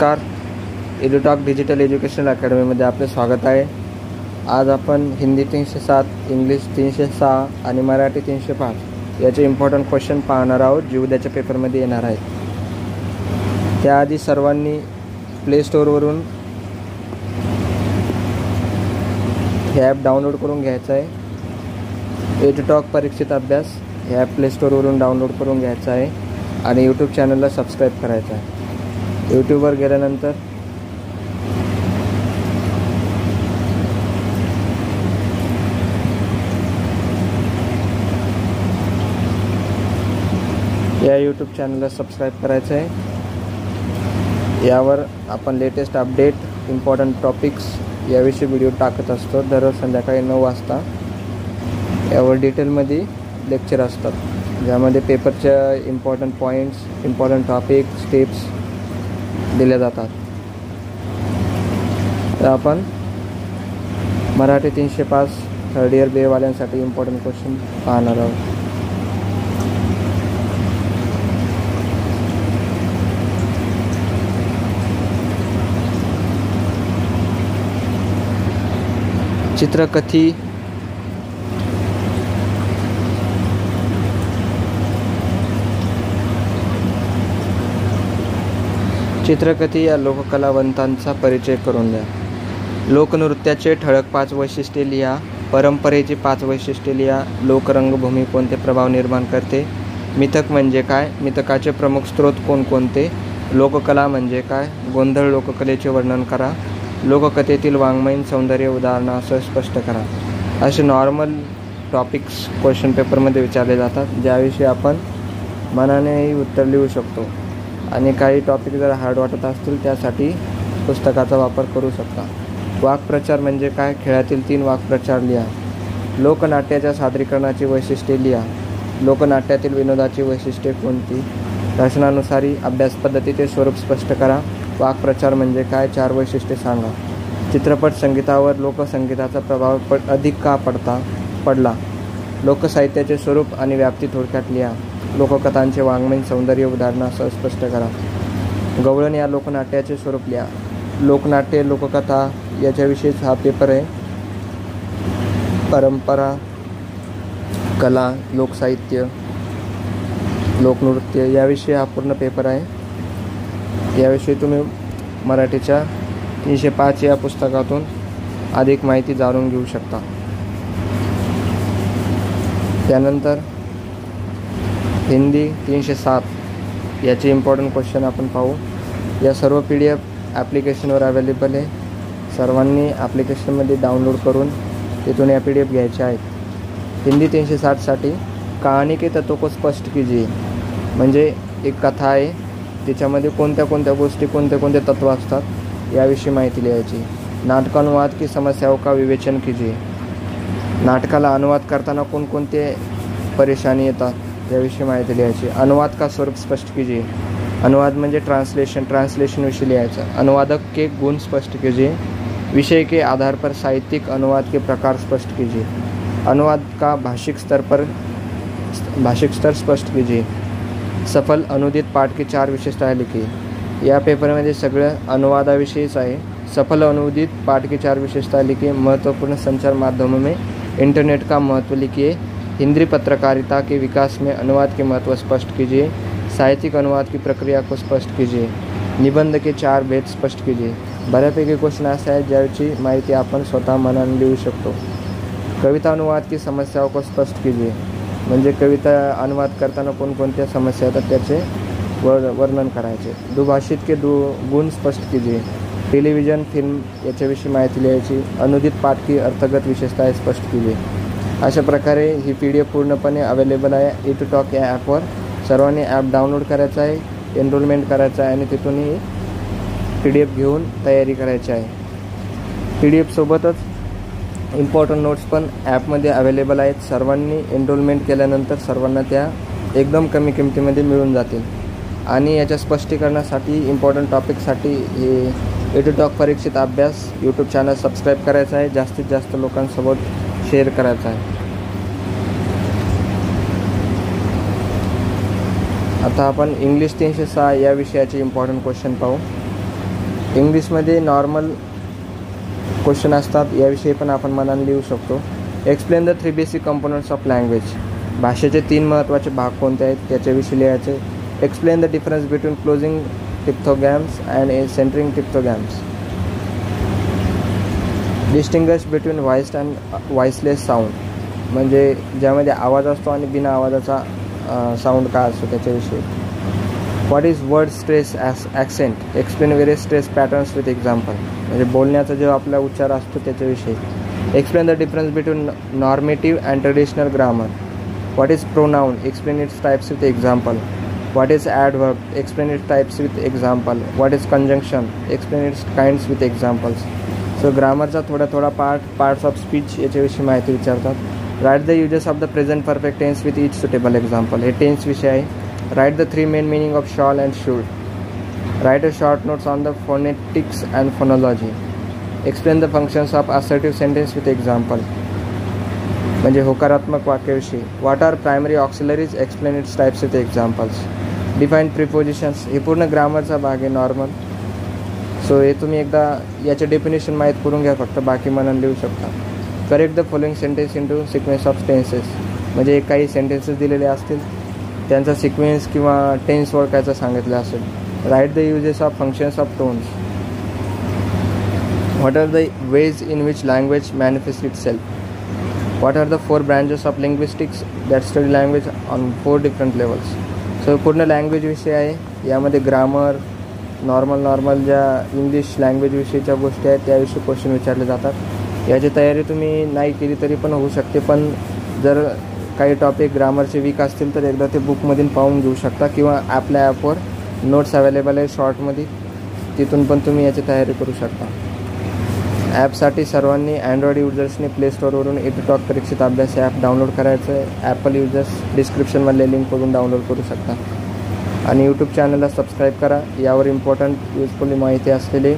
नमस्कार. EduTok digital educational अकॅडमीमध्ये आपले स्वागत आहे. आज आपण हिंदी 307, इंग्लिश 306 आणि मराठी 305 याचे इम्पॉर्टंट क्वेश्चन पाहणार आहोत, जे उद्याच्या पेपरमध्ये येणार आहेत. त्याआधी सर्वांनी प्ले स्टोअरवरून हे ॲप डाउनलोड करून घ्यायचं आहे. एडुटॉक परीक्षित अभ्यास हे ॲप प्ले स्टोअरवरून डाउनलोड करून घ्यायचं आहे आणि यूट्यूब चॅनलला सबस्क्राईब करायचं आहे. यूट्यूबवर गेल्यानंतर या यूट्यूब चॅनलला सबस्क्राईब करायचं आहे. यावर आपण लेटेस्ट अपडेट, इम्पॉर्टंट टॉपिक्स याविषयी व्हिडिओ टाकत असतो. दररोज संध्याकाळी 9 वाजता यावर डिटेलमध्ये लेक्चर असतात, ज्यामध्ये पेपरच्या important points, important topic, steps दिल्या जातात. तर आपण मराठी 305 थर्ड इयर बी वाल्यांसाठी इम्पॉर्टंट क्वेश्चन पाहणार आहोत. चित्रकथी या लोककलावंतांचा परिचय करून द्या. लोकनृत्याचे ठळक 5 वैशिष्ट्ये लिहा. परंपरेची 5 वैशिष्ट्ये लिहा. लोकरंगभूमी कोणते प्रभाव निर्माण करते? मिथक म्हणजे काय? मिथकाचे प्रमुख स्रोत कोणकोणते? लोककला म्हणजे काय? गोंधळ लोककलेचे वर्णन करा. लोककथेतील वाङ्मयीन सौंदर्य उदाहरणासह स्पष्ट करा. असे नॉर्मल टॉपिक्स क्वेश्चन पेपरमध्ये विचारले जातात, ज्याविषयी आपण मनानेही उत्तर लिहू शकतो. आणि काही टॉपिक जर हार्ड वाटत असतील, त्यासाठी पुस्तकाचा वापर करू शकता. वाक्प्रचार म्हणजे काय? खेळातील 3 वाक्प्रचार लिहा. लोकनाट्याच्या सादरीकरणाची वैशिष्ट्ये लिहा. लोकनाट्यातील विनोदाची वैशिष्ट्ये कोणती? रचनानुसारी अभ्यास पद्धतीचे स्वरूप स्पष्ट करा. वाक्प्रचार म्हणजे काय? 4 वैशिष्ट्ये सांगा. चित्रपट संगीतावर लोकसंगीताचा प्रभाव अधिक का पडला? लोकसाहित्याचे स्वरूप आणि व्याप्ती थोडक्यात लिहा. लोककथांचे वाङ्मयीन सौंदर्य उदाहरणासह स्पष्ट करा. गवळण या लोकनाट्याचे स्वरूप लिहा. लोकनाट्य, लोककथा याच्याविषयीच हा पेपर आहे. परंपरा, कला, लोकसाहित्य, लोकनृत्य याविषयी हा पूर्ण पेपर आहे. याविषयी तुम्ही मराठीच्या 305 या पुस्तकातून अधिक माहिती जाणून घेऊ शकता. त्यानंतर हिंदी 307 याचे इम्पॉर्टंट क्वेश्चन आपण पाहू. या सर्व PDF ॲप्लिकेशनवर अवेलेबल आहे. सर्वांनी ॲप्लिकेशनमध्ये डाउनलोड करून तिथून या PDF घ्यायच्या आहेत. हिंदी 360साठी कहाणी के तत्व को स्पष्ट कीजिए, म्हणजे एक कथा आहे, त्याच्यामध्ये कोणत्या कोणत्या गोष्टी, कोणते कोणते तत्व असतात याविषयी माहिती लिहायची. नाटकानुवाद की समस्याओं का विवेचन कीजिए, नाटकाला अनुवाद करताना कोणकोणते परेशानी येतात याविषयी माहिती लिहायची. अनुवाद का स्वरूप स्पष्ट कीजिए, अनुवाद म्हणजे ट्रांसलेशनविषयी लिहायचं. अनुवादक के गुण स्पष्ट कीजिए. विषय के आधार पर साहित्यिक अनुवाद के प्रकार स्पष्ट कीजिए. अनुवाद का भाषिक स्तर स्पष्ट कीजिए. सफल अनुदित पाठ की 4 विशेषताएं लिखिए. या पेपरमध्ये सगळं अनुवादाविषयीच आहे. सफल अनुदित पाठ की 4 विशेषताएं लिखिए. महत्वपूर्ण संचार माध्यमों में इंटरनेट का महत्व लिखिए. हिंदी पत्रकारिता के विकास में अनुवाद के महत्व स्पष्ट कीजिए. साहित्यिक अनुवाद की प्रक्रिया को स्पष्ट कीजिए. निबंध के 4 भेद स्पष्ट कीजिए. बऱ्यापैकी क्वेश्चन असे आहेत ज्याची माहिती आपण स्वतः मनाने लिहू शकतो. कविता अनुवाद की समस्याओं को स्पष्ट कीजिए, म्हणजे कविता अनुवाद करताना कोणकोणत्या समस्या येतात त्याचे वर्णन करायचे. दुभाषित के गुण स्पष्ट कीजिए. टेलिव्हिजन, फिल्म याच्याविषयी माहिती लिहायची. अनुदित पाठ की अर्थगत विशेषताएं स्पष्ट कीजिए. अशा प्रकारे ही PDF पूर्णपणे अवेलेबल आहे एडुटॉक या ॲपवर. सर्वांनी ॲप डाउनलोड करायचं आहे, एनरोलमेंट करायचं आहे आणि तिथूनही PDF घेऊन तयारी करायची आहे. PDF सोबतच इम्पॉर्टंट नोट्स पण ॲपमध्ये अवेलेबल आहेत. सर्वांनी एनरोलमेंट केल्यानंतर सर्वांना त्या एकदम कमी किमतीमध्ये मिळून जातील. आणि याच्या स्पष्टीकरणासाठी, इम्पॉर्टंट टॉपिकसाठी हे एडुटॉक परीक्षित अभ्यास यूट्यूब चॅनल सबस्क्राईब करायचं आहे. जास्तीत जास्त लोकांसोबत शेअर करायचं आहे. आता आपण इंग्लिश 306 या विषयाचे इम्पॉर्टंट क्वेश्चन पाहू. इंग्लिशमध्ये नॉर्मल क्वेश्चन असतात, याविषयी पण आपण मनाने लिहू शकतो. Explain the 3 basic components of language. भाषेचे 3 महत्त्वाचे भाग कोणते आहेत त्याच्याविषयी लिहायचे. Explain the difference between closing diphthongs and centering diphthongs. Distinguish between voiced and voiceless sound, म्हणजे ज्यामध्ये आवाज असतो आणि बिना आवाजाचा साऊंड काय असतो त्याच्याविषयी. What is word stress accent. Explain various stress patterns with example, म्हणजे बोलण्याचा जो आपला उच्चार असतो त्याच्याविषयी. Explain the difference between normative and traditional grammar. What is pronoun. Explain its types with example. What is adverb. Explain its types with example. What is conjunction. Explain its kinds with examples. So ग्रामरचा थोडा parts of speech याच्याविषयी माहिती विचारतात. Write the uses of the present perfect tense with each suitable example. हे tense विषय आहे. Write the 3 main meaning of shall and should. Write a short notes on the phonetics and phonology. Explain the functions of assertive sentence with example, म्हणजे होकारात्मक वाक्याविषयी. What are primary auxiliaries. Explain its types with examples. Define prepositions. हे पूर्ण ग्रामरचा भाग आहे normal. So हे तुम्ही एकदा याचे डेफिनेशन माहीत करून घ्या फक्त, बाकी मनाने लिहू शकता. Correct the following sentence into sequence of tenses, म्हणजे काही सेंटेन्सेस दिलेले असतील त्यांचा सिक्वेन्स किंवा टेन्स ओळखायचा सांगितलं असेल. Write the uses of functions of tones. What are the ways in which language manifest itself. What are the 4 branches of linguistics that study language on 4 different levels. So पूर्ण language विषय आहे. यामध्ये grammar, normal ज्या English language विषयीच्या गोष्टी आहेत त्याविषयी question विचारले जातात. याची तयारी तुम्ही नाही केली तरी पण होऊ शकते, पण जर काही टॉपिक ग्रामरचे वीक असतील तर एकदा ते बुकमधून पाहून घेऊ शकता किंवा आपल्या ॲपवर नोट्स अवेलेबल आहे शॉर्टमध्ये, तिथून पण तुम्ही याची तयारी करू शकता. ॲपसाठी सर्वांनी अँड्रॉइड युजर्सनी प्ले स्टोअरवरून एडुटॉक परीक्षित अभ्यास ॲप डाउनलोड करायचं आहे. ॲपल युजर्स डिस्क्रिप्शनमधल्या लिंकवरून डाउनलोड करू शकता. आणि यूट्यूब चॅनलला सबस्क्राईब करा. यावर इम्पॉर्टंट युजफुल माहिती असलेले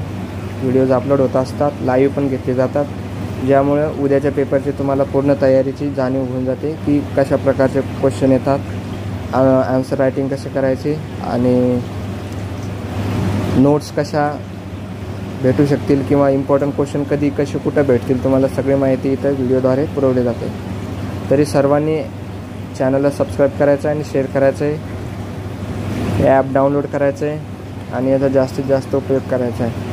व्हिडिओज अपलोड होत असतात, लाईव्ह पण घेतले जातात, ज्यामुळं उद्याच्या पेपरची तुम्हाला पूर्ण तयारीची जाणीव होऊन जाते की कशा प्रकारचे क्वेश्चन येतात, आन्सर रायटिंग कसे करायचे आणि नोट्स कशा भेटू शकतील किंवा इम्पॉर्टंट क्वेश्चन कधी कसे कुठं भेटतील, तुम्हाला सगळी माहिती इथं व्हिडिओद्वारे पुरवली जाते. तरी सर्वांनी चॅनलला सबस्क्राईब करायचं आहे आणि शेअर करायचं आहे. हे ॲप डाउनलोड करायचं आहे आणि याचा जास्तीत जास्त उपयोग करायचा आहे.